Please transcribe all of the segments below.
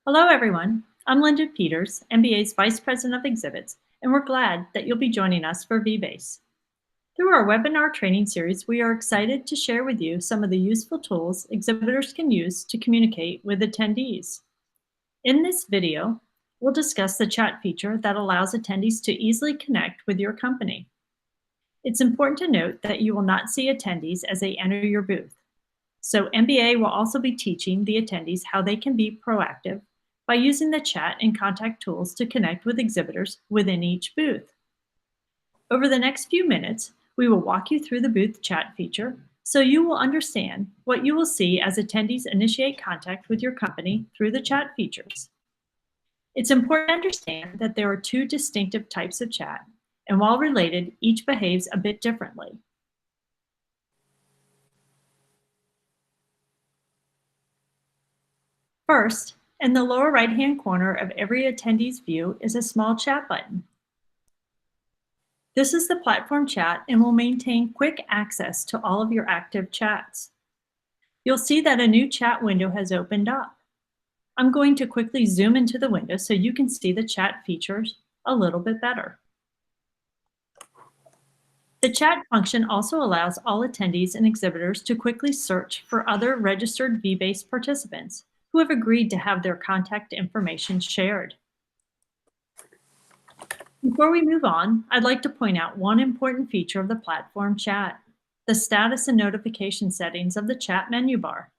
Hello, everyone. I'm Linda Peters, MBA's Vice President of Exhibits, and we're glad that you'll be joining us for VBACE. Through our webinar training series, we are excited to share with you some of the useful tools exhibitors can use to communicate with attendees. In this video, we'll discuss the chat feature that allows attendees to easily connect with your company. It's important to note that you will not see attendees as they enter your booth. So MBA will also be teaching the attendees how they can be proactive by using the chat and contact tools to connect with exhibitors within each booth. Over the next few minutes, we will walk you through the booth chat feature so you will understand what you will see as attendees initiate contact with your company through the chat features. It's important to understand that there are two distinctive types of chat, and while related, each behaves a bit differently. First, in the lower right-hand corner of every attendee's view is a small chat button. This is the platform chat and will maintain quick access to all of your active chats. You'll see that a new chat window has opened up. I'm going to quickly zoom into the window so you can see the chat features a little bit better. The chat function also allows all attendees and exhibitors to quickly search for other registered VBACE participants who have agreed to have their contact information shared. Before we move on, I'd like to point out one important feature of the platform chat, the status and notification settings of the chat menu bar.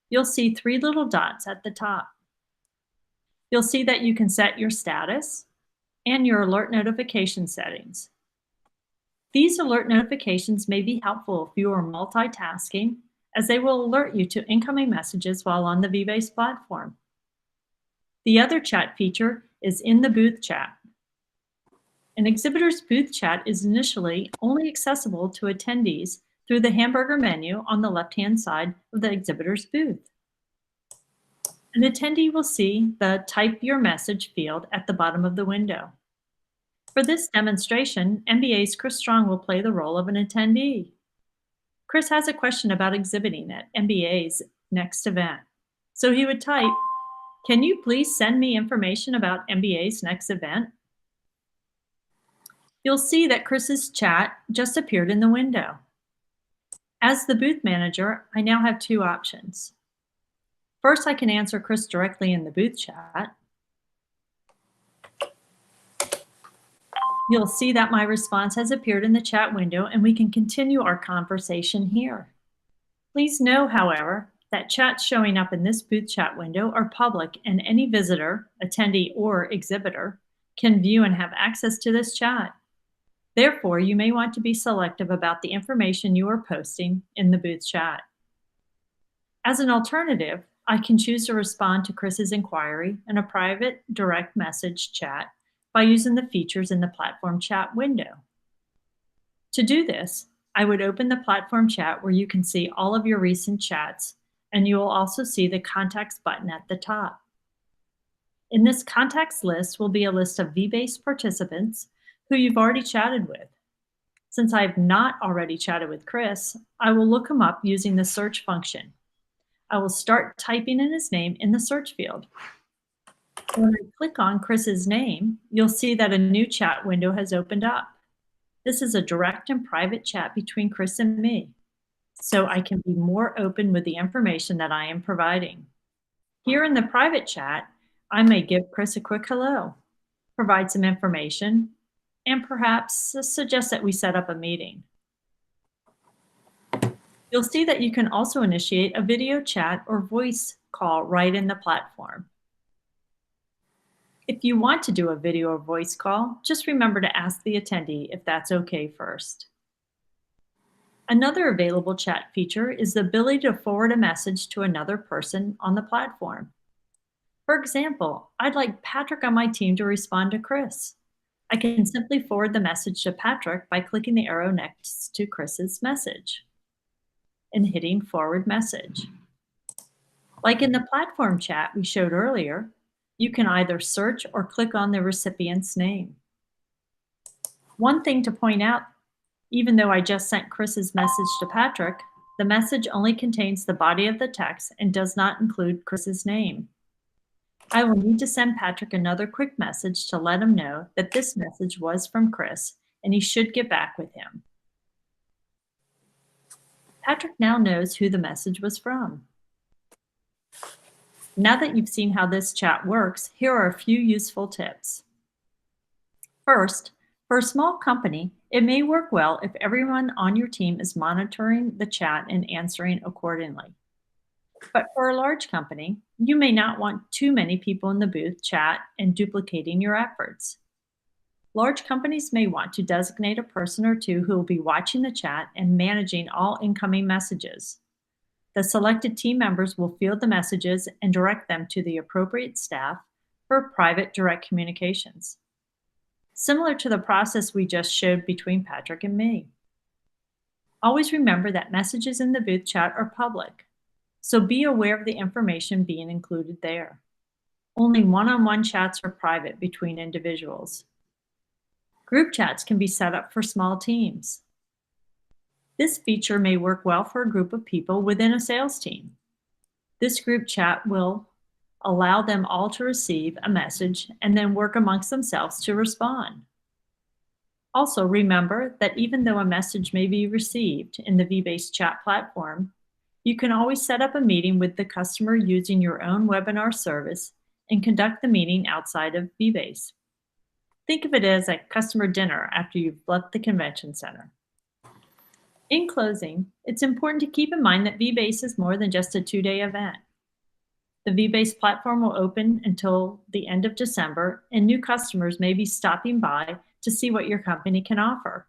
You'll see three little dots at the top. You'll see that you can set your status and your alert notification settings. These alert notifications may be helpful if you are multitasking, as they will alert you to incoming messages while on the VBACE platform. The other chat feature is in the booth chat. An exhibitor's booth chat is initially only accessible to attendees through the hamburger menu on the left-hand side of the exhibitor's booth. An attendee will see the Type Your Message field at the bottom of the window. For this demonstration, MBA's Chris Strong will play the role of an attendee. Chris has a question about exhibiting at MBA's next event. So he would type, "Can you please send me information about MBA's next event?" You'll see that Chris's chat just appeared in the window. As the booth manager, I now have two options. First, I can answer Chris directly in the booth chat. You'll see that my response has appeared in the chat window and we can continue our conversation here. Please know, however, that chats showing up in this booth chat window are public and any visitor, attendee, or exhibitor can view and have access to this chat. Therefore, you may want to be selective about the information you are posting in the booth chat. As an alternative, I can choose to respond to Chris's inquiry in a private direct message chat by using the features in the platform chat window. To do this, I would open the platform chat where you can see all of your recent chats, and you will also see the contacts button at the top. In this contacts list will be a list of VBACE participants who you've already chatted with. Since I've not already chatted with Chris, I will look him up using the search function. I will start typing in his name in the search field. When I click on Chris's name, you'll see that a new chat window has opened up. This is a direct and private chat between Chris and me, so I can be more open with the information that I am providing. Here in the private chat, I may give Chris a quick hello, provide some information, and perhaps suggest that we set up a meeting. You'll see that you can also initiate a video chat or voice call right in the platform. If you want to do a video or voice call, just remember to ask the attendee if that's okay first. Another available chat feature is the ability to forward a message to another person on the platform. For example, I'd like Patrick on my team to respond to Chris. I can simply forward the message to Patrick by clicking the arrow next to Chris's message and hitting forward message. Like in the platform chat we showed earlier, you can either search or click on the recipient's name. One thing to point out, even though I just sent Chris's message to Patrick, the message only contains the body of the text and does not include Chris's name. I will need to send Patrick another quick message to let him know that this message was from Chris and he should get back with him. Patrick now knows who the message was from. Now that you've seen how this chat works, here are a few useful tips. First, for a small company, it may work well if everyone on your team is monitoring the chat and answering accordingly. But for a large company, you may not want too many people in the booth chat and duplicating your efforts. Large companies may want to designate a person or two who will be watching the chat and managing all incoming messages. The selected team members will field the messages and direct them to the appropriate staff for private direct communications. Similar to the process we just showed between Patrick and me. Always remember that messages in the booth chat are public, so be aware of the information being included there. Only one-on-one chats are private between individuals. Group chats can be set up for small teams. This feature may work well for a group of people within a sales team. This group chat will allow them all to receive a message and then work amongst themselves to respond. Also, remember that even though a message may be received in the VBACE chat platform, you can always set up a meeting with the customer using your own webinar service and conduct the meeting outside of VBACE. Think of it as a customer dinner after you've left the convention center. In closing, it's important to keep in mind that VBACE is more than just a 2-day event. The VBACE platform will open until the end of December, and new customers may be stopping by to see what your company can offer.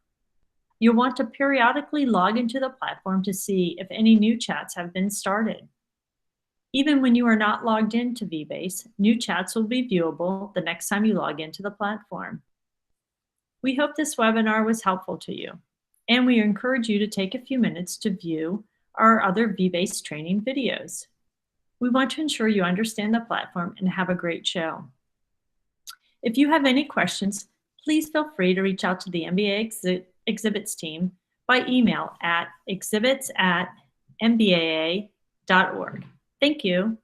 You'll want to periodically log into the platform to see if any new chats have been started. Even when you are not logged into VBACE, new chats will be viewable the next time you log into the platform. We hope this webinar was helpful to you, and we encourage you to take a few minutes to view our other VBACE training videos. We want to ensure you understand the platform and have a great show. If you have any questions, please feel free to reach out to the MBA exhibits team by email at exhibits@mbaa.org. Thank you.